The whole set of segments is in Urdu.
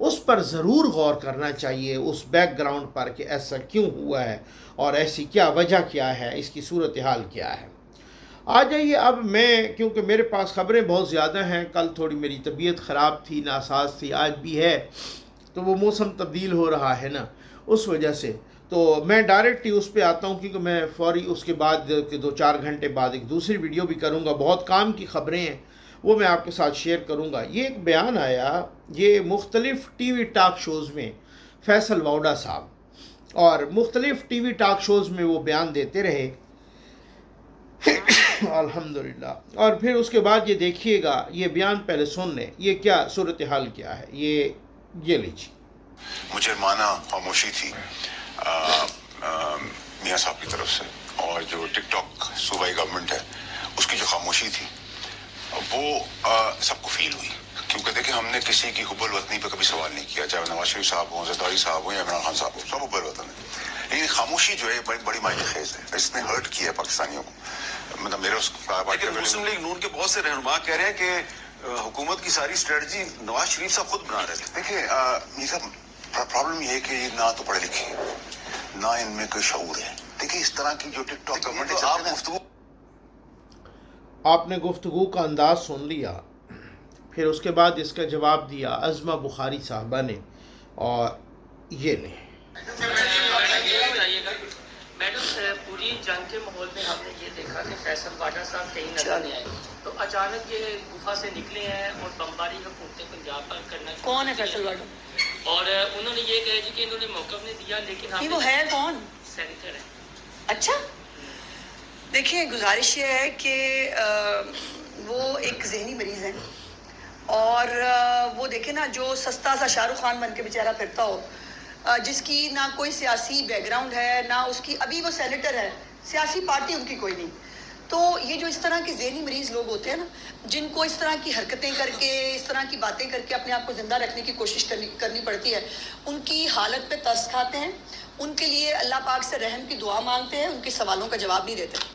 اس پر ضرور غور کرنا چاہیے، اس بیک گراؤنڈ پر کہ ایسا کیوں ہوا ہے اور ایسی کیا وجہ کیا ہے، اس کی صورتحال کیا ہے۔ آ جائیے اب میں، کیونکہ میرے پاس خبریں بہت زیادہ ہیں، کل تھوڑی میری طبیعت خراب تھی، ناساز تھی، آج بھی ہے، تو وہ موسم تبدیل ہو رہا ہے نا، اس وجہ سے تو میں ڈائریکٹ ہی اس پہ آتا ہوں، کیونکہ میں فوری اس کے بعد 2-4 گھنٹے بعد ایک دوسری ویڈیو بھی کروں گا، بہت کام کی خبریں ہیں، وہ میں آپ کے ساتھ شیئر کروں گا۔ یہ ایک بیان آیا، یہ مختلف ٹی وی ٹاک شوز میں فیصل واؤڈا صاحب، اور مختلف ٹی وی ٹاک شوز میں وہ بیان دیتے رہے الحمدللہ، اور پھر اس کے بعد یہ دیکھیے گا، یہ بیان پہلے سن لیں، یہ کیا صورتحال کیا ہے، یہ لیجیے۔ مجرمانہ خاموشی تھی میاں صاحب کی طرف سے، اور جو ٹک ٹاک صوبائی گورنمنٹ ہے اس کی جو خاموشی تھی وہ سب کو فیل ہوئی، کیونکہ دیکھیں ہم نے کسی کی حب الوطنی پہ کبھی سوال نہیں کیا، چاہے نواز شریف صاحب ہوں، زرداری صاحب ہوں یا عمران خان صاحب ہوں، سب حب الوطن ہے، لیکن خاموشی جو ہے بڑی معنی خیز ہے، اس نے ہرٹ کیا ہے پاکستانیوں کو۔ مطلب میرے لیکن مسلم لیگ نون کے بہت سے رہنما کہہ رہے ہیں کہ حکومت کی ساری اسٹریٹجی نواز شریف صاحب خود بنا رہے تھے۔ دیکھیں یہ سب پرابلم یہ ہے کہ یہ نہ تو پڑھے لکھے نہ ان میں کوئی شعور ہے۔ دیکھیں اس طرح کی جو ٹک ٹاک گورنمنٹ آپ گفتگو، آپ نے گفتگو کا انداز سن لیا، پھر اس کے بعد اس کا جواب دیا عظمہ بخاری صاحبہ نے، اور یہ لیں۔ میڈم پوری جنگ کے ماحول میں ہم نے یہ دیکھا کہ فیصل واڈا صاحب کہیں نظر نہیں آئے، تو اچانک یہ گفا سے نکلے ہیں اور بمباری حکومت پنجاب پر کرنا۔ کون ہے فیصل واڈا؟ اور انہوں نے یہ کہا جی کہ انہوں نے موقف نہیں دیا، لیکن وہ ہے کون؟ سینیٹر ہے۔ اچھا دیکھیے، گزارش یہ ہے کہ وہ ایک ذہنی مریض ہیں، اور وہ دیکھیں نا، جو سستا سا شاہ رخ خان بن کے بیچارہ پھرتا ہو، جس کی نہ کوئی سیاسی بیک گراؤنڈ ہے، نہ اس کی، ابھی وہ سینیٹر ہے، سیاسی پارٹی ان کی کوئی نہیں، تو یہ جو اس طرح کے ذہنی مریض لوگ ہوتے ہیں نا، جن کو اس طرح کی حرکتیں کر کے، اس طرح کی باتیں کر کے اپنے آپ کو زندہ رکھنے کی کوشش کرنی پڑتی ہے، ان کی حالت پہ ترس کھاتے ہیں، ان کے لیے اللہ پاک سے رحم کی دعا مانگتے ہیں، ان کے سوالوں کا جواب نہیں دیتے۔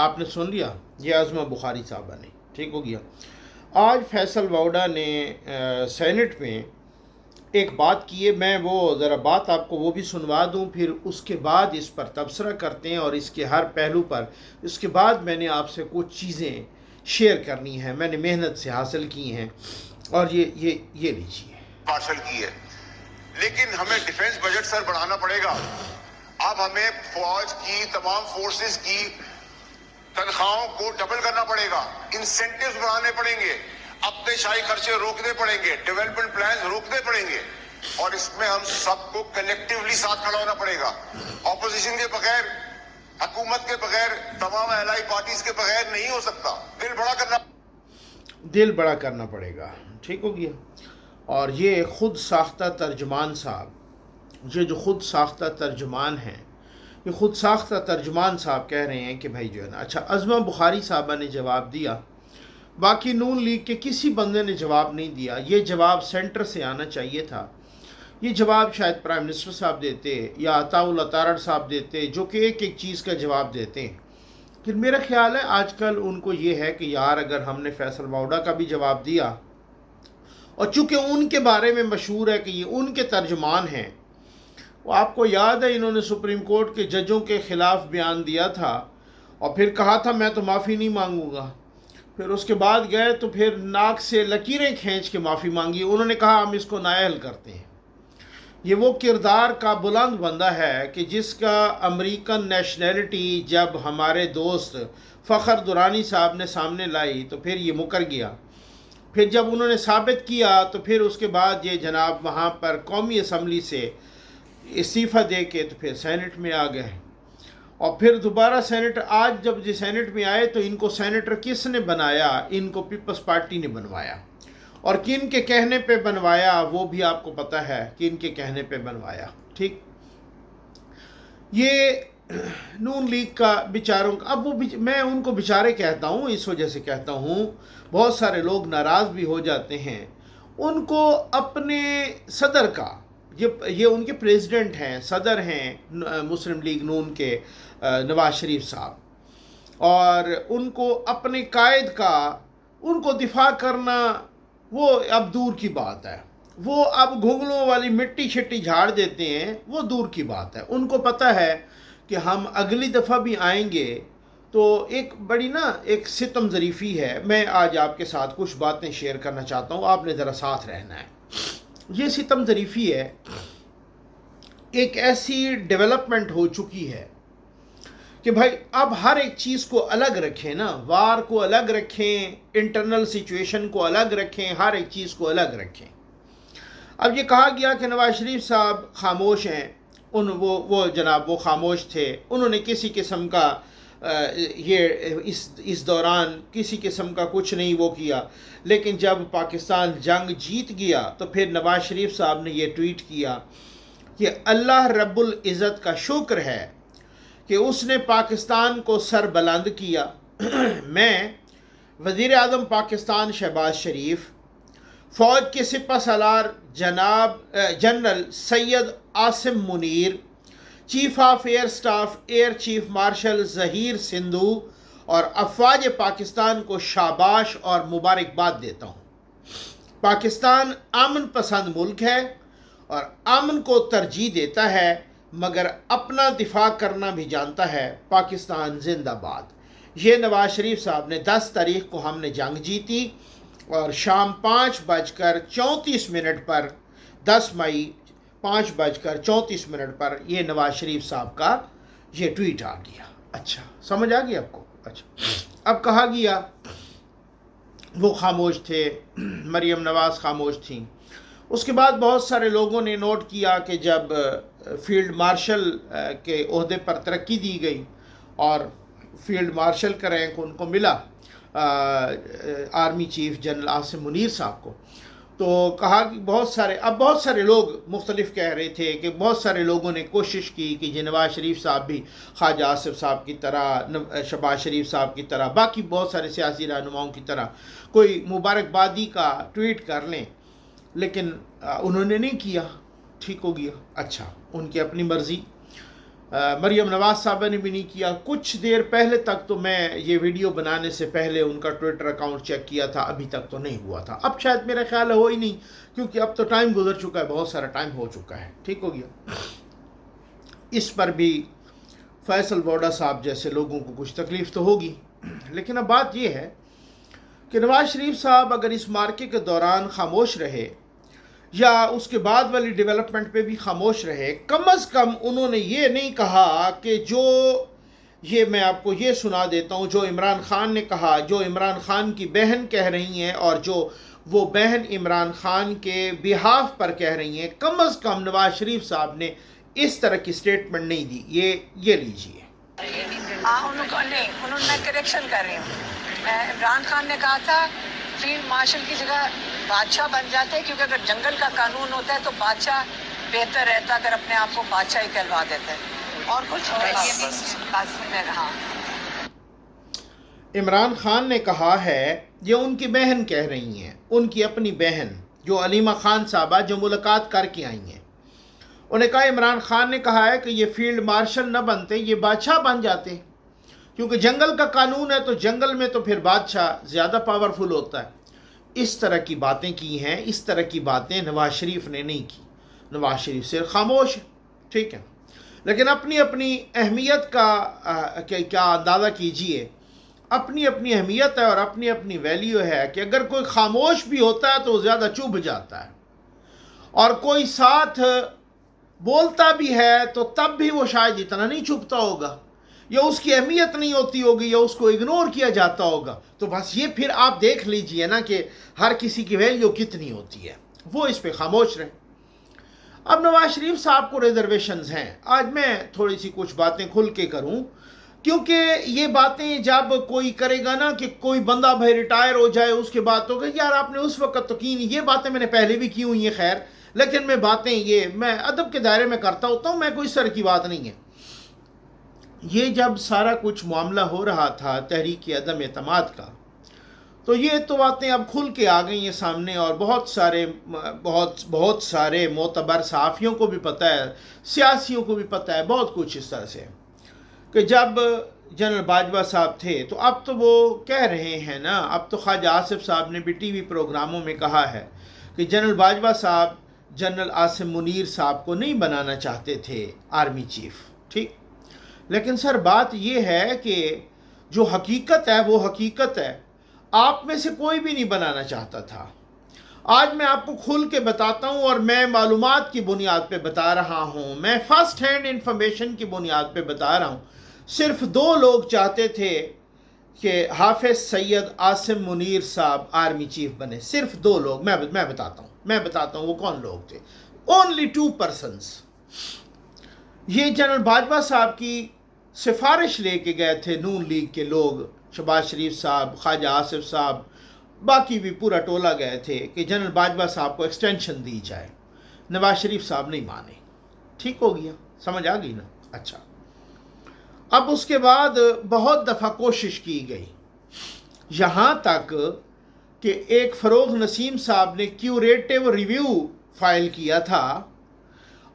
آپ نے سن لیا، یہ عظمہ بخاری صاحبہ نے، ٹھیک ہو گیا۔ آج فیصل واؤڈا نے سینٹ میں ایک بات کی ہے، میں وہ ذرا بات آپ کو وہ بھی سنوا دوں، پھر اس کے بعد اس پر تبصرہ کرتے ہیں، اور اس کے ہر پہلو پر اس کے بعد میں نے آپ سے کچھ چیزیں شیئر کرنی ہیں، میں نے محنت سے حاصل کی ہیں، اور یہ لیجیے۔ حاصل کی ہے، لیکن ہمیں ڈیفنس بجٹ سر بڑھانا پڑے گا۔ اب ہمیں فوج کی تمام فورسز کی تنخواہوں کو ڈبل کرنا پڑے گا، انسینٹیوز بڑھانے پڑیں گے، اپنے شاہی خرچے روکنے پڑیں گے، ڈیولپمنٹ پلانز روکنے پڑیں گے، اور اس میں ہم سب کو کلیکٹیولی ساتھ کھڑا ہونا پڑے گا۔ اپوزیشن کے بغیر، حکومت کے بغیر، تمام الائی پارٹیز کے بغیر نہیں ہو سکتا۔ دل بڑا کرنا پڑے گا، ٹھیک ہو گیا۔ اور یہ خود ساختہ ترجمان صاحب، یہ جو خود ساختہ ترجمان ہیں، یہ خود ساختہ ترجمان صاحب کہہ رہے ہیں کہ بھائی جو ہے نا، اچھا عظمہ بخاری صاحبہ نے جواب دیا، باقی نون لیگ کے کسی بندے نے جواب نہیں دیا، یہ جواب سینٹر سے آنا چاہیے تھا، یہ جواب شاید پرائم منسٹر صاحب دیتے یا عطا اللہ تارڑ صاحب دیتے، جو کہ ایک ایک چیز کا جواب دیتے ہیں۔ پھر میرا خیال ہے آج کل ان کو یہ ہے کہ یار اگر ہم نے فیصل واؤڈا کا بھی جواب دیا، اور چونکہ ان کے بارے میں مشہور ہے کہ یہ ان کے ترجمان ہیں، وہ آپ کو یاد ہے انہوں نے سپریم کورٹ کے ججوں کے خلاف بیان دیا تھا، اور پھر کہا تھا میں تو معافی نہیں مانگوں گا، پھر اس کے بعد گئے تو پھر ناک سے لکیریں کھینچ کے معافی مانگی، انہوں نے کہا ہم اس کو نااہل کرتے ہیں۔ یہ وہ کردار کا بلند بندہ ہے کہ جس کا امریکن نیشنلٹی جب ہمارے دوست فخر دورانی صاحب نے سامنے لائی تو پھر یہ مکر گیا، پھر جب انہوں نے ثابت کیا تو پھر اس کے بعد یہ جناب وہاں پر قومی اسمبلی سے استعفیٰ دے کے تو پھر سینٹ میں آ گئے، اور پھر دوبارہ سینٹ، آج جب یہ سینٹ میں آئے تو ان کو سینیٹر کس نے بنایا؟ ان کو پیپلز پارٹی نے بنوایا، اور کن کے کہنے پہ بنوایا وہ بھی آپ کو پتہ ہے، کن کے کہنے پہ بنوایا، ٹھیک۔ یہ نون لیگ کا بیچاروں کا، اب وہ میں ان کو بیچارے کہتا ہوں اس وجہ سے کہتا ہوں، بہت سارے لوگ ناراض بھی ہو جاتے ہیں، ان کو اپنے صدر کا، یہ ان کے پریزیڈنٹ ہیں، صدر ہیں مسلم لیگ نون کے نواز شریف صاحب، اور ان کو اپنے قائد کا ان کو دفاع کرنا وہ اب دور کی بات ہے، وہ اب گھنگلوں والی مٹی چھٹی جھاڑ دیتے ہیں، وہ دور کی بات ہے۔ ان کو پتہ ہے کہ ہم اگلی دفعہ بھی آئیں گے تو ایک بڑی ایک ستم ظریفی ہے۔ میں آج آپ کے ساتھ کچھ باتیں شیئر کرنا چاہتا ہوں، آپ نے ذرا ساتھ رہنا ہے۔ یہ ستم ظریفی ہے، ایک ایسی ڈیولپمنٹ ہو چکی ہے کہ بھائی اب ہر ایک چیز کو الگ رکھیں نا، وار کو الگ رکھیں، انٹرنل سچویشن کو الگ رکھیں، ہر ایک چیز کو الگ رکھیں۔ اب یہ کہا گیا کہ نواز شریف صاحب خاموش ہیں، وہ جناب وہ خاموش تھے، انہوں نے کسی قسم کا اس دوران کسی قسم کا کچھ نہیں وہ کیا، لیکن جب پاکستان جنگ جیت گیا تو پھر نواز شریف صاحب نے یہ ٹویٹ کیا کہ اللہ رب العزت کا شکر ہے کہ اس نے پاکستان کو سر بلند کیا۔ میں وزیر اعظم پاکستان شہباز شریف، فوج کے سپہ سالار جناب general Syed Asim Munir, chief of air staff air chief marshal Zaheer Sindhu اور افواج پاکستان کو شاباش اور مبارکباد دیتا ہوں۔ پاکستان امن پسند ملک ہے اور امن کو ترجیح دیتا ہے، مگر اپنا دفاع کرنا بھی جانتا ہے۔ پاکستان زندہ باد۔ یہ نواز شریف صاحب نے 10 تاریخ کو ہم نے جنگ جیتی اور شام 5:34 پر 10 مئی 5:34 پر یہ نواز شریف صاحب کا یہ ٹویٹ آ گیا۔ اچھا سمجھ آ گیا آپ کو؟ اچھا اب کہا گیا وہ خاموش تھے، مریم نواز خاموش تھیں۔ اس کے بعد بہت سارے لوگوں نے نوٹ کیا کہ جب فیلڈ مارشل کے عہدے پر ترقی دی گئی اور فیلڈ مارشل کا رینک ان کو ملا army chief general Asim Munir صاحب کو، تو کہا کہ بہت سارے لوگ مختلف کہہ رہے تھے کہ بہت سارے لوگوں نے کوشش کی کہ نواز شریف صاحب بھی خواجہ آصف صاحب کی طرح، شہباز شریف صاحب کی طرح، باقی بہت سارے سیاسی رہنماؤں کی طرح کوئی مبارکبادی کا ٹویٹ کر لیں، لیکن انہوں نے نہیں کیا۔ ٹھیک ہو گیا، اچھا ان کی اپنی مرضی۔ مریم نواز صاحبہ نے بھی نہیں کیا۔ کچھ دیر پہلے تک تو میں یہ ویڈیو بنانے سے پہلے ان کا ٹویٹر اکاؤنٹ چیک کیا تھا، ابھی تک تو نہیں ہوا تھا۔ اب شاید میرا خیال ہے ہو ہی نہیں، کیونکہ اب تو ٹائم گزر چکا ہے، بہت سارا ٹائم ہو چکا ہے۔ ٹھیک ہو گیا۔ اس پر بھی فیصل ووڈا صاحب جیسے لوگوں کو کچھ تکلیف تو ہوگی، لیکن اب بات یہ ہے کہ نواز شریف صاحب اگر اس مارکے کے دوران خاموش رہے یا اس کے بعد والی ڈیولپمنٹ پہ بھی خاموش رہے، کم از کم انہوں نے یہ نہیں کہا کہ یہ میں آپ کو یہ سنا دیتا ہوں جو عمران خان نے کہا، جو عمران خان کی بہن کہہ رہی ہیں اور جو وہ بہن عمران خان کے بہاف پر کہہ رہی ہیں، کم از کم نواز شریف صاحب نے اس طرح کی سٹیٹمنٹ نہیں دی۔ یہ لیجئے۔ انہوں نے کریکشن کر رہی ہوں، عمران خان نے کہا تھا فیلڈ مارشل کی جگہ بادشاہ بن جاتے، کیونکہ اگر جنگل کا قانون ہوتا ہے تو بادشاہ بہتر رہتا اگر اپنے آپ کو بادشاہ ہی کہلوا دیتا ہے، اور کچھ ہاں۔ عمران خان نے کہا ہے، یہ ان کی بہن کہہ رہی ہیں، ان کی اپنی بہن جو علیمہ خان صاحبہ جو ملاقات کر کے آئی ہیں، انہوں نے کہا عمران خان نے کہا ہے کہ یہ فیلڈ مارشل نہ بنتے، یہ بادشاہ بن جاتے، کیونکہ جنگل کا قانون ہے تو جنگل میں تو پھر بادشاہ زیادہ پاورفل ہوتا ہے۔ اس طرح کی باتیں کی ہیں، اس طرح کی باتیں نواز شریف نے نہیں کی۔ نواز شریف سے خاموش ہے، ٹھیک ہے، لیکن اپنی اپنی اہمیت کا کیا اندازہ کیجئے، اپنی اپنی اہمیت ہے اور اپنی اپنی ویلیو ہے کہ اگر کوئی خاموش بھی ہوتا ہے تو وہ زیادہ چبھ جاتا ہے، اور کوئی ساتھ بولتا بھی ہے تو تب بھی وہ شاید اتنا نہیں چبھتا ہوگا، یا اس کی اہمیت نہیں ہوتی ہوگی، یا اس کو اگنور کیا جاتا ہوگا۔ تو بس یہ پھر آپ دیکھ لیجئے نا کہ ہر کسی کی ویلیو کتنی ہوتی ہے۔ وہ اس پہ خاموش رہے۔ اب نواز شریف صاحب کو ریزرویشنز ہیں۔ آج میں تھوڑی سی کچھ باتیں کھل کے کروں، کیونکہ یہ باتیں جب کوئی کرے گا نا کہ کوئی بندہ بھائی ریٹائر ہو جائے، اس کے بعد تو کہ یار آپ نے اس وقت تو کی نہیں، یہ باتیں میں نے پہلے بھی کی ہوئی ہیں، خیر، لیکن میں ادب کے دائرے میں کرتا ہوتا ہوں، میں کوئی سر کی بات نہیں ہے۔ یہ جب سارا کچھ معاملہ ہو رہا تھا تحریک عدم اعتماد کا، تو یہ تو باتیں اب کھل کے آ گئی ہیں سامنے، اور بہت سارے معتبر صحافیوں کو بھی پتہ ہے، سیاسیوں کو بھی پتہ ہے، بہت کچھ اس طرح سے کہ جب جنرل باجوہ صاحب تھے تو اب تو وہ کہہ رہے ہیں نا، اب تو خواجہ آصف صاحب نے بھی ٹی وی پروگراموں میں کہا ہے کہ جنرل باجوہ صاحب جنرل عاصم منیر صاحب کو نہیں بنانا چاہتے تھے آرمی چیف، ٹھیک، لیکن سر بات یہ ہے کہ جو حقیقت ہے وہ حقیقت ہے، آپ میں سے کوئی بھی نہیں بنانا چاہتا تھا۔ آج میں آپ کو کھل کے بتاتا ہوں، اور میں معلومات کی بنیاد پہ بتا رہا ہوں، میں فرسٹ ہینڈ انفارمیشن کی بنیاد پہ بتا رہا ہوں۔ صرف 2 لوگ چاہتے تھے کہ حافظ سید عاصم منیر صاحب آرمی چیف بنے، صرف 2 لوگ، میں بتاتا ہوں وہ کون لوگ تھے۔ Only 2 persons۔ یہ جنرل باجوہ صاحب کی سفارش لے کے گئے تھے نون لیگ کے لوگ، شہباز شریف صاحب، خواجہ آصف صاحب، باقی بھی پورا ٹولہ گئے تھے کہ جنرل باجوہ صاحب کو ایکسٹینشن دی جائے۔ نواز شریف صاحب نہیں مانے، ٹھیک ہو گیا، سمجھ آ گئی نا؟ اچھا، اب اس کے بعد بہت دفعہ کوشش کی گئی، یہاں تک کہ ایک فروغ نسیم صاحب نے کیوریٹو ریویو فائل کیا تھا،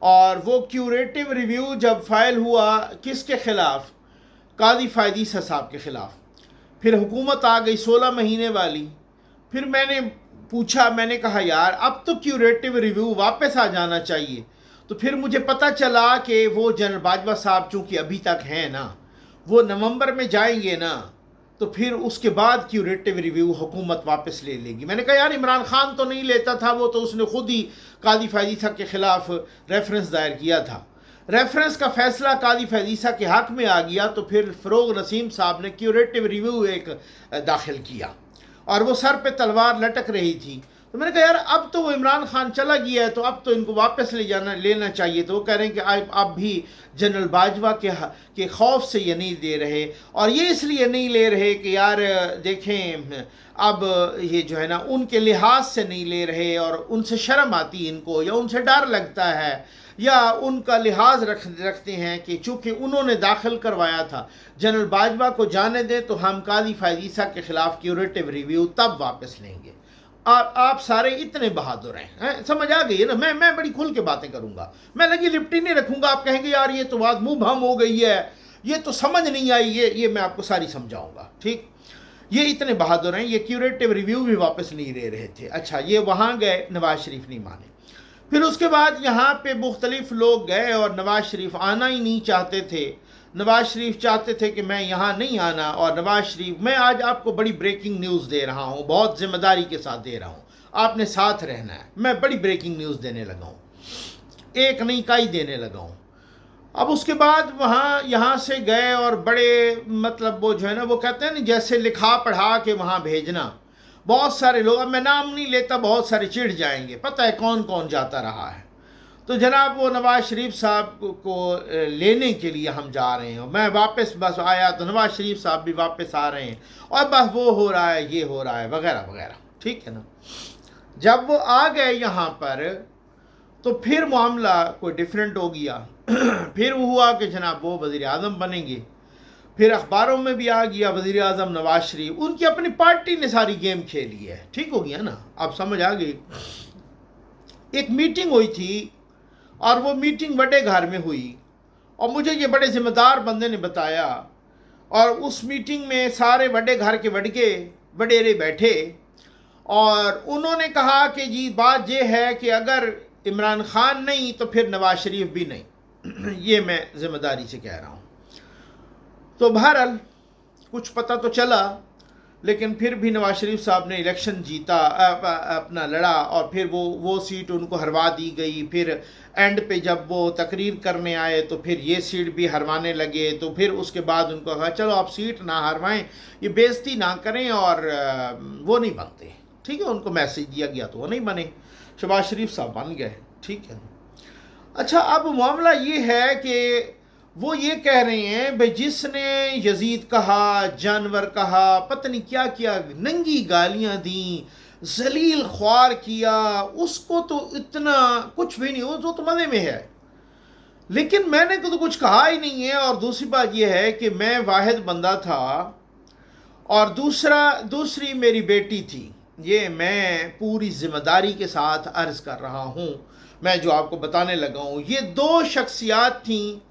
اور وہ کیوریٹو ریویو جب فائل ہوا کس کے خلاف؟ قاضی فائد عیسیٰ صاحب کے خلاف۔ پھر حکومت آ گئی 16 مہینے والی۔ پھر میں نے پوچھا، میں نے کہا یار اب تو کیوریٹو ریویو واپس آ جانا چاہیے۔ تو پھر مجھے پتہ چلا کہ وہ جنرل باجوہ صاحب چونکہ ابھی تک ہیں نا، وہ نومبر میں جائیں گے نا، تو پھر اس کے بعد کیوریٹو ریویو حکومت واپس لے لے گی۔ میں نے کہا یار عمران خان تو نہیں لیتا تھا، وہ تو اس نے خود ہی قاضی فائد عیسیٰ کے خلاف ریفرنس دائر کیا تھا۔ ریفرنس کا فیصلہ قاضی فائد عیسیٰ کے حق میں آ گیا، تو پھر فروغ نسیم صاحب نے کیوریٹو ریویو ایک داخل کیا، اور وہ سر پہ تلوار لٹک رہی تھی۔ تو میں نے کہا یار اب تو وہ عمران خان چلا گیا ہے، تو اب تو ان کو واپس لینا چاہیے۔ تو وہ کہہ رہے ہیں کہ اب بھی جنرل باجوہ کے خوف سے یہ نہیں دے رہے، اور یہ اس لیے نہیں لے رہے کہ یار دیکھیں اب یہ جو ہے نا ان کے لحاظ سے نہیں لے رہے، اور ان سے شرم آتی ان کو، یا ان سے ڈر لگتا ہے، یا ان کا لحاظ رکھتے ہیں کہ چونکہ انہوں نے داخل کروایا تھا، جنرل باجوہ کو جانے دیں تو ہم قاضی فائد عیسیٰ کے خلاف کیوریٹو ریویو تب واپس لیں گے۔ آپ سارے اتنے بہادر ہیں، سمجھ آ گئی ہے نا؟ میں بڑی کھل کے باتیں کروں گا، میں لگی لپٹی نہیں رکھوں گا۔ آپ کہیں گے یار یہ تو بات منہ بھم ہو گئی ہے، یہ تو سمجھ نہیں آئی، یہ میں آپ کو ساری سمجھاؤں گا، ٹھیک؟ یہ اتنے بہادر ہیں، یہ کیوریٹو ریویو بھی واپس نہیں لے رہے تھے۔ اچھا، یہ وہاں گئے، نواز شریف نہیں مانے۔ پھر اس کے بعد یہاں پہ مختلف لوگ گئے، اور نواز شریف آنا ہی نہیں چاہتے تھے۔ نواز شریف چاہتے تھے کہ میں یہاں نہیں آنا، اور نواز شریف، میں آج آپ کو بڑی بریکنگ نیوز دے رہا ہوں، بہت ذمہ داری کے ساتھ دے رہا ہوں، آپ نے ساتھ رہنا ہے۔ میں بڑی بریکنگ نیوز دینے لگا ہوں، ایک نہیں کئی دینے لگا ہوں۔ اب اس کے بعد یہاں سے گئے، اور بڑے مطلب وہ جو ہے نا، وہ کہتے ہیں نا جیسے لکھا پڑھا کے وہاں بھیجنا۔ بہت سارے لوگ، اب میں نام نہیں لیتا، بہت سارے چڑھ جائیں گے، پتہ ہے کون کون جاتا رہا ہے۔ تو جناب وہ نواز شریف صاحب کو لینے کے لیے ہم جا رہے ہیں، میں واپس بس آیا تو نواز شریف صاحب بھی واپس آ رہے ہیں، اور بس وہ ہو رہا ہے، یہ ہو رہا ہے، وغیرہ وغیرہ، ٹھیک ہے نا؟ جب وہ آ گئے یہاں پر تو پھر معاملہ کوئی ڈیفرنٹ ہو گیا۔ پھر وہ ہوا کہ جناب وہ وزیر اعظم بنیں گے، پھر اخباروں میں بھی آ گیا وزیر اعظم نواز شریف، ان کی اپنی پارٹی نے ساری گیم کھیلی ہے، ٹھیک ہو گیا نا؟ اب سمجھ آ گئی۔ ایک میٹنگ ہوئی تھی، اور وہ میٹنگ بڑے گھر میں ہوئی، اور مجھے یہ بڑے ذمہ دار بندے نے بتایا، اور اس میٹنگ میں سارے بڑے گھر کے وڈیرے بیٹھے، اور انہوں نے کہا کہ جی بات یہ ہے کہ اگر عمران خان نہیں تو پھر نواز شریف بھی نہیں۔ یہ میں ذمہ داری سے کہہ رہا ہوں۔ تو بہرحال کچھ پتہ تو چلا، لیکن پھر بھی نواز شریف صاحب نے الیکشن جیتا، اپنا لڑا، اور پھر وہ سیٹ ان کو ہروا دی گئی۔ پھر اینڈ پہ جب وہ تقریر کرنے آئے تو پھر یہ سیٹ بھی ہروانے لگے، تو پھر اس کے بعد ان کو کہا چلو آپ سیٹ نہ ہروائیں، یہ بے عزتی نہ کریں، اور وہ نہیں بنتے، ٹھیک ہے؟ ان کو میسیج دیا گیا تو وہ نہیں بنے، شہباز شریف صاحب بن گئے، ٹھیک ہے؟ اچھا، اب معاملہ یہ ہے کہ وہ یہ کہہ رہے ہیں بھئی جس نے یزید کہا، جانور کہا، پتہ نہیں کیا کیا، ننگی گالیاں دیں، ذلیل خوار کیا، اس کو تو اتنا کچھ بھی نہیں، وہ تو مزے میں ہے، لیکن میں نے تو کچھ کہا ہی نہیں ہے۔ اور دوسری بات یہ ہے کہ میں واحد بندہ تھا، اور دوسری میری بیٹی تھی۔ یہ میں پوری ذمہ داری کے ساتھ عرض کر رہا ہوں، میں جو آپ کو بتانے لگا ہوں، یہ 2 شخصیات تھیں۔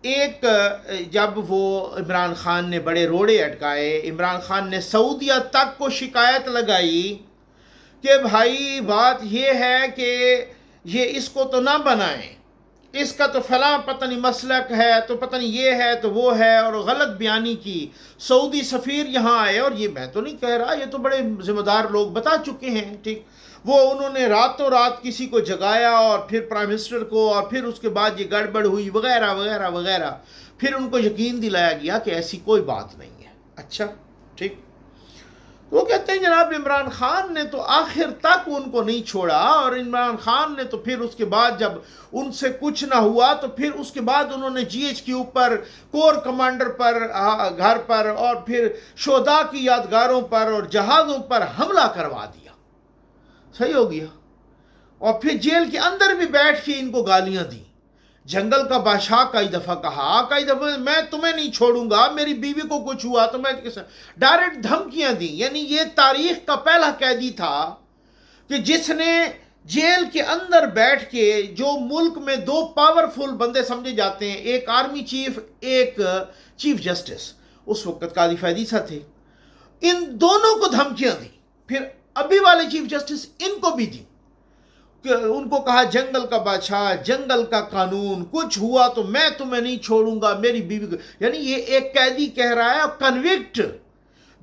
ایک جب وہ عمران خان نے بڑے روڑے اٹکائے، عمران خان نے سعودیہ تک کو شکایت لگائی کہ بھائی بات یہ ہے کہ یہ اس کو تو نہ بنائیں، اس کا تو فلاں پتہ نہیں مسلک ہے، تو پتہ نہیں یہ ہے تو وہ ہے، اور غلط بیانی کی۔ سعودی سفیر یہاں آئے، اور یہ میں تو نہیں کہہ رہا، یہ تو بڑے ذمہ دار لوگ بتا چکے ہیں، ٹھیک، وہ انہوں نے راتوں رات کسی کو جگایا، اور پھر پرائم منسٹر کو، اور پھر اس کے بعد یہ گڑبڑ ہوئی وغیرہ وغیرہ وغیرہ، پھر ان کو یقین دلایا گیا کہ ایسی کوئی بات نہیں ہے۔ اچھا ٹھیک، وہ کہتے ہیں جناب عمران خان نے تو آخر تک ان کو نہیں چھوڑا، اور عمران خان نے تو پھر اس کے بعد جب ان سے کچھ نہ ہوا تو پھر اس کے بعد انہوں نے جی ایچ کیو پر، کور کمانڈر پر، گھر پر، اور پھر شہداء کی یادگاروں پر اور جہازوں پر حملہ کروا دیا۔ صحیح ہو گیا، اور پھر جیل کے اندر بھی بیٹھ کے ان کو گالیاں دی۔ جنگل کا بادشاہ کئی دفعہ کہا، کئی دفعہ میں تمہیں نہیں چھوڑوں گا، میری بیوی کو کچھ ہوا تو میں ڈائریکٹ دھمکیاں دی۔ یعنی یہ تاریخ کا پہلا قیدی تھا کہ جس نے جیل کے اندر بیٹھ کے، جو ملک میں دو پاورفل بندے سمجھے جاتے ہیں، ایک آرمی چیف، ایک چیف جسٹس، اس وقت قاضی فیضی صاحب تھے، ان دونوں کو دھمکیاں دی، پھر ابھی والے چیف جسٹس ان کو بھی دی، کہ ان کو کہا جنگل کا بادشاہ، جنگل کا قانون، کچھ ہوا تو میں تمہیں نہیں چھوڑوں گا، میری بیوی کو۔ یعنی یہ ایک قیدی کہہ رہا ہے، کنوکٹ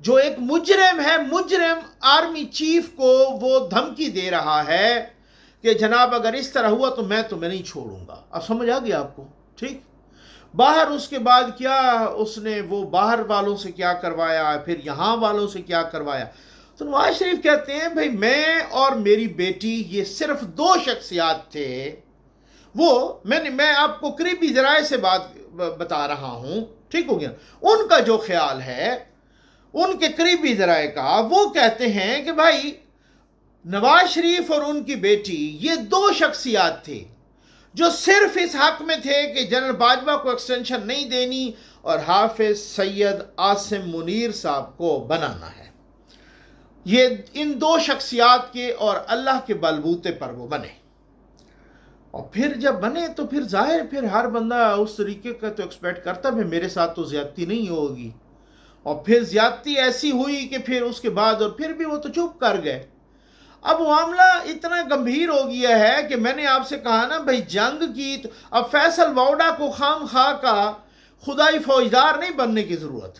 جو ایک مجرم ہے، مجرم آرمی چیف کو وہ دھمکی دے رہا ہے کہ جناب اگر اس طرح ہوا تو میں تمہیں نہیں چھوڑوں گا۔ اب سمجھ آ گیا آپ کو؟ ٹھیک، باہر اس کے بعد کیا اس نے وہ باہر والوں سے کیا کروایا، پھر یہاں والوں سے کیا کروایا۔ تو نواز شریف کہتے ہیں بھائی میں اور میری بیٹی یہ صرف دو شخصیات تھے، وہ میں آپ کو قریبی ذرائع سے بات بتا رہا ہوں، ٹھیک ہو گیا، ان کا جو خیال ہے ان کے قریبی ذرائع کا، وہ کہتے ہیں کہ بھائی نواز شریف اور ان کی بیٹی یہ دو شخصیات تھے جو صرف اس حق میں تھے کہ جنرل باجوہ کو ایکسٹینشن نہیں دینی اور حافظ سید عاصم منیر صاحب کو بنانا ہے۔ یہ ان دو شخصیات کے اور اللہ کے بلبوتے پر وہ بنے، اور پھر جب بنے تو پھر ظاہر پھر ہر بندہ اس طریقے کا تو ایکسپیکٹ کرتا ہے میرے ساتھ تو زیادتی نہیں ہوگی، اور پھر زیادتی ایسی ہوئی کہ پھر اس کے بعد اور پھر بھی وہ تو چپ کر گئے۔ اب معاملہ اتنا گمبھیر ہو گیا ہے کہ میں نے آپ سے کہا نا بھائی جنگ کی، تو اب فیصل ووڈا کو خام خواہ کا خدائی فوجدار نہیں بننے کی ضرورت،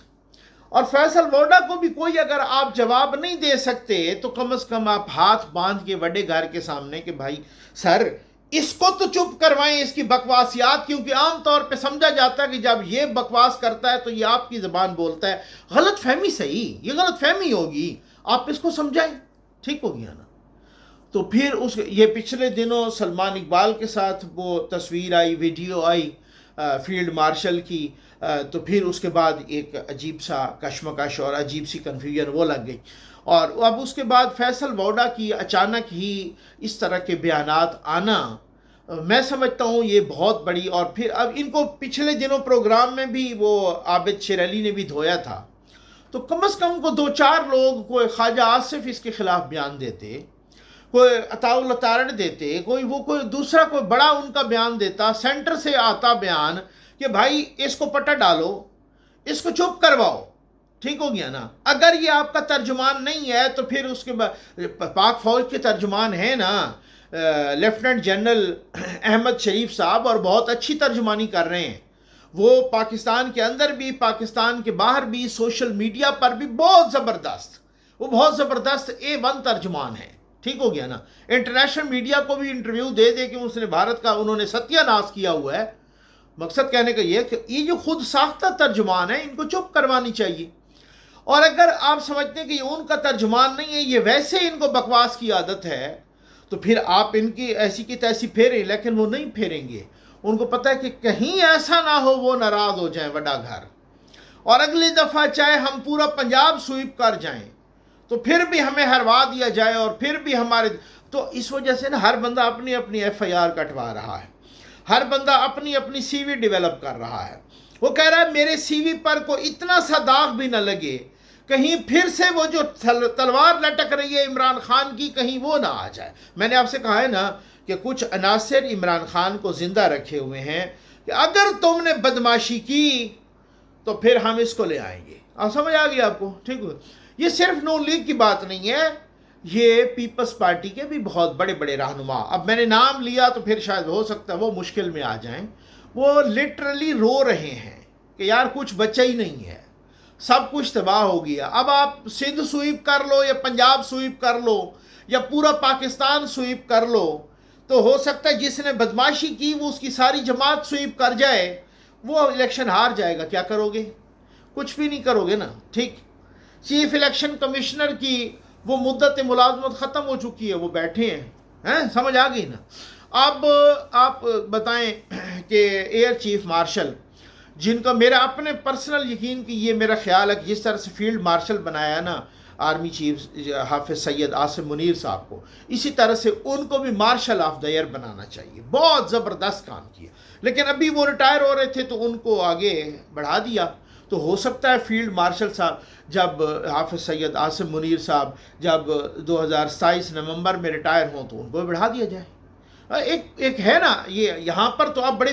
اور فیصل ووڈا کو بھی کوئی اگر آپ جواب نہیں دے سکتے تو کم از کم آپ ہاتھ باندھ کے بڑے گھر کے سامنے کہ بھائی سر اس کو تو چپ کروائیں، اس کی بکواسیات، کیونکہ عام طور پہ سمجھا جاتا ہے کہ جب یہ بکواس کرتا ہے تو یہ آپ کی زبان بولتا ہے۔ غلط فہمی صحیح، یہ غلط فہمی ہوگی، آپ اس کو سمجھائیں، ٹھیک ہو گیا نا۔ تو پھر یہ پچھلے دنوں سلمان اقبال کے ساتھ وہ تصویر آئی، ویڈیو آئی فیلڈ مارشل کی، تو پھر اس کے بعد ایک عجیب سا کشمکش اور عجیب سی کنفیوژن وہ لگ گئی، اور اب اس کے بعد فیصل ووڈا کی اچانک ہی اس طرح کے بیانات آنا، میں سمجھتا ہوں یہ بہت بڑی، اور پھر اب ان کو پچھلے دنوں پروگرام میں بھی وہ عابد شیر علی نے بھی دھویا تھا، تو کم از کم کو دو چار لوگ، کوئی خواجہ آصف اس کے خلاف بیان دیتے، کوئی عطاء اللہ تارڑ دیتے، کوئی دوسرا کوئی بڑا ان کا بیان دیتا، سینٹر سے آتا بیان کہ بھائی اس کو پٹا ڈالو، اس کو چپ کرواؤ، ٹھیک ہو گیا نا۔ اگر یہ آپ کا ترجمان نہیں ہے تو پھر اس کے بعد پاک فوج کے ترجمان ہیں نا، لیفٹننٹ جنرل احمد شریف صاحب، اور بہت اچھی ترجمانی کر رہے ہیں وہ، پاکستان کے اندر بھی پاکستان کے باہر بھی، سوشل میڈیا پر بھی بہت زبردست، وہ بہت زبردست A1 ترجمان ہیں، ٹھیک ہو گیا نا۔ انٹرنیشنل میڈیا کو بھی انٹرویو دے دے کہ اس نے بھارت کا انہوں نے ستیہ ناش کیا ہوا ہے۔ مقصد کہنے کا یہ کہ یہ جو خود ساختہ ترجمان ہے ان کو چپ کروانی چاہیے، اور اگر آپ سمجھتے ہیں کہ یہ ان کا ترجمان نہیں ہے، یہ ویسے ان کو بکواس کی عادت ہے، تو پھر آپ ان کی ایسی کی تیسی پھیریں، لیکن وہ نہیں پھیریں گے، ان کو پتہ ہے کہ کہیں ایسا نہ ہو وہ ناراض ہو جائیں وڈا گھر، اور اگلی دفعہ چاہے ہم پورا پنجاب سویپ کر جائیں تو پھر بھی ہمیں ہروا دیا جائے، اور پھر بھی ہمارے، تو اس وجہ سے نا ہر بندہ اپنی اپنی FIR کٹوا رہا ہے، ہر بندہ اپنی اپنی CV ڈیولپ کر رہا ہے، وہ کہہ رہا ہے میرے CV پر کوئی اتنا سا داغ بھی نہ لگے، کہیں پھر سے وہ جو تلوار لٹک رہی ہے عمران خان کی کہیں وہ نہ آ جائے۔ میں نے آپ سے کہا ہے نا کہ کچھ عناصر عمران خان کو زندہ رکھے ہوئے ہیں کہ اگر تم نے بدماشی کی تو پھر ہم اس کو لے آئیں گے۔ آپ سمجھ آ گئی آپ کو؟ ٹھیک ہے، یہ صرف نون لیگ کی بات نہیں ہے، یہ پیپلز پارٹی کے بھی بہت بڑے بڑے رہنما، اب میں نے نام لیا تو پھر شاید ہو سکتا ہے وہ مشکل میں آ جائیں، وہ لٹرلی رو رہے ہیں کہ یار کچھ بچا ہی نہیں ہے، سب کچھ تباہ ہو گیا۔ اب آپ سندھ سویپ کر لو یا پنجاب سویپ کر لو یا پورا پاکستان سویپ کر لو، تو ہو سکتا ہے جس نے بدماشی کی وہ اس کی ساری جماعت سویپ کر جائے، وہ الیکشن ہار جائے گا۔ کیا کرو گے؟ کچھ بھی نہیں کرو گے نا، ٹھیک۔ چیف الیکشن کمشنر کی وہ مدت ملازمت ختم ہو چکی ہے، وہ بیٹھے ہیں، سمجھ آ گئی نا۔ اب آپ بتائیں کہ ایئر چیف مارشل، جن کا میرا اپنے پرسنل یقین کہ یہ میرا خیال ہے کہ جس طرح سے فیلڈ مارشل بنایا نا آرمی چیف حافظ سید عاصم منیر صاحب کو، اسی طرح سے ان کو بھی مارشل آف دا ایئر بنانا چاہیے۔ بہت زبردست کام کیا، لیکن ابھی وہ ریٹائر ہو رہے تھے تو ان کو آگے بڑھا دیا۔ تو ہو سکتا ہے فیلڈ مارشل صاحب جب حافظ سید عاصم منیر صاحب جب 2027 نومبر میں ریٹائر ہوں تو ان کو بڑھا دیا جائے۔ ایک ہے نا یہ یہاں پر تو اب بڑے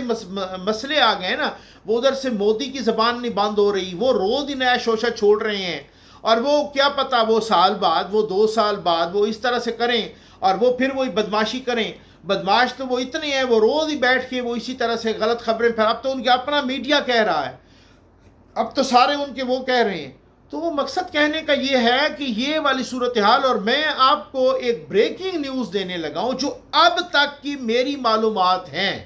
مسئلے آ گئے ہیں نا، وہ ادھر سے مودی کی زبان نہیں بند ہو رہی، وہ روز ہی نیا شوشہ چھوڑ رہے ہیں، اور وہ کیا پتہ وہ سال بعد، وہ 2 سال بعد وہ اس طرح سے کریں اور وہ پھر وہی بدماشی کریں۔ بدماش تو وہ اتنے ہیں، وہ روز ہی بیٹھ کے وہ اسی طرح سے غلط خبریں پھر، اب تو ان کے اپنا میڈیا کہہ رہا ہے، اب تو سارے ان کے وہ کہہ رہے ہیں۔ تو وہ مقصد کہنے کا یہ ہے کہ یہ والی صورتحال، اور میں آپ کو ایک بریکنگ نیوز دینے لگا ہوں جو اب تک کی میری معلومات ہیں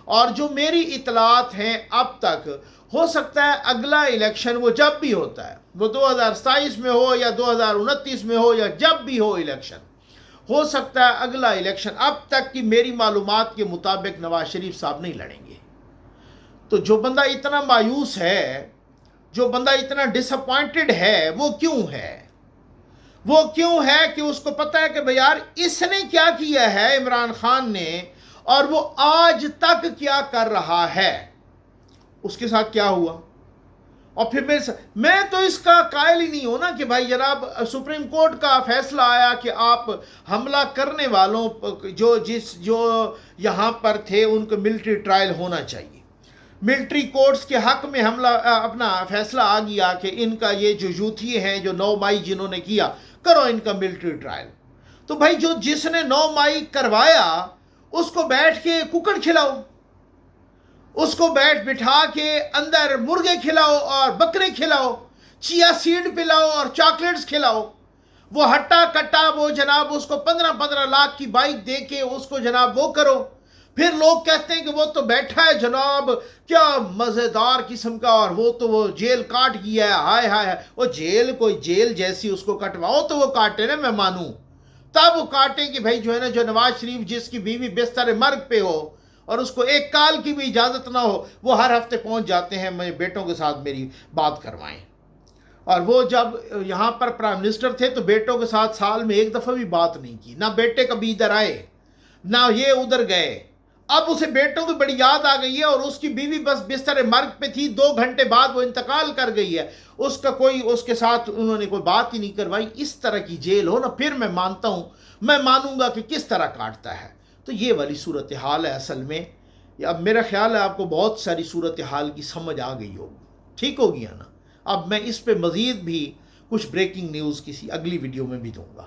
اور جو میری اطلاعات ہیں اب تک۔ ہو سکتا ہے اگلا الیکشن وہ جب بھی ہوتا ہے، وہ 2027 میں ہو یا 2029 میں ہو یا جب بھی ہو الیکشن، ہو سکتا ہے اگلا الیکشن اب تک کی میری معلومات کے مطابق نواز شریف صاحب نہیں لڑیں گے۔ تو جو بندہ اتنا مایوس ہے، جو بندہ اتنا ڈس اپوائنٹڈ ہے، وہ کیوں ہے؟ وہ کیوں ہے کہ اس کو پتہ ہے کہ بھئی یار اس نے کیا کیا ہے عمران خان نے، اور وہ آج تک کیا کر رہا ہے، اس کے ساتھ کیا ہوا۔ اور پھر میں تو اس کا قائل ہی نہیں ہوں نا کہ بھائی جناب سپریم کورٹ کا فیصلہ آیا کہ آپ حملہ کرنے والوں جو یہاں پر تھے ان کو ملٹری ٹرائل ہونا چاہیے۔ ملٹری کورٹس کے حق میں حملہ اپنا فیصلہ آ گیا کہ ان کا یہ جو یوتھی ہیں جو 9 مئی جنہوں نے کیا، کرو ان کا ملٹری ٹرائل۔ تو بھائی جس نے 9 مئی کروایا اس کو بیٹھ کے ککڑ کھلاؤ، اس کو بٹھا کے اندر مرغے کھلاؤ اور بکرے کھلاؤ، چیا سیڈ پلاؤ اور چاکلیٹس کھلاؤ۔ وہ ہٹا کٹا وہ جناب اس کو 15 لاکھ کی بائک دے کے اس کو جناب وہ کرو، پھر لوگ کہتے ہیں کہ وہ تو بیٹھا ہے جناب کیا مزیدار قسم کا، اور وہ جیل کاٹ گیا ہے، ہائے ہائے، وہ جیل کوئی جیل جیسی اس کو کٹواؤ تو وہ کاٹے نا، میں مانوں تب وہ کاٹیں کہ بھائی جو ہے نا جو نواز شریف جس کی بیوی بستر مرگ پہ ہو اور اس کو 1 کال کی بھی اجازت نہ ہو، وہ ہر ہفتے پہنچ جاتے ہیں میرے بیٹوں کے ساتھ میری بات کروائیں۔ اور وہ جب یہاں پر پرائم منسٹر تھے تو بیٹوں کے ساتھ سال میں 1 دفعہ بھی بات نہیں کی، نہ بیٹے کبھی ادھر آئے نہ یہ ادھر گئے۔ اب اسے بیٹوں کی بڑی یاد آ گئی ہے، اور اس کی بیوی بس بستر مرگ پہ تھی، 2 گھنٹے بعد وہ انتقال کر گئی ہے، اس کے ساتھ انہوں نے کوئی بات ہی نہیں کروائی۔ اس طرح کی جیل ہو نا، پھر میں مانتا ہوں، میں مانوں گا کہ کس طرح کاٹتا ہے۔ تو یہ والی صورتحال ہے اصل میں۔ اب میرا خیال ہے آپ کو بہت ساری صورتحال کی سمجھ آ گئی ہوگی، ٹھیک ہو گیا نا۔ اب میں اس پہ مزید بھی کچھ بریکنگ نیوز کسی اگلی ویڈیو میں بھی دوں گا۔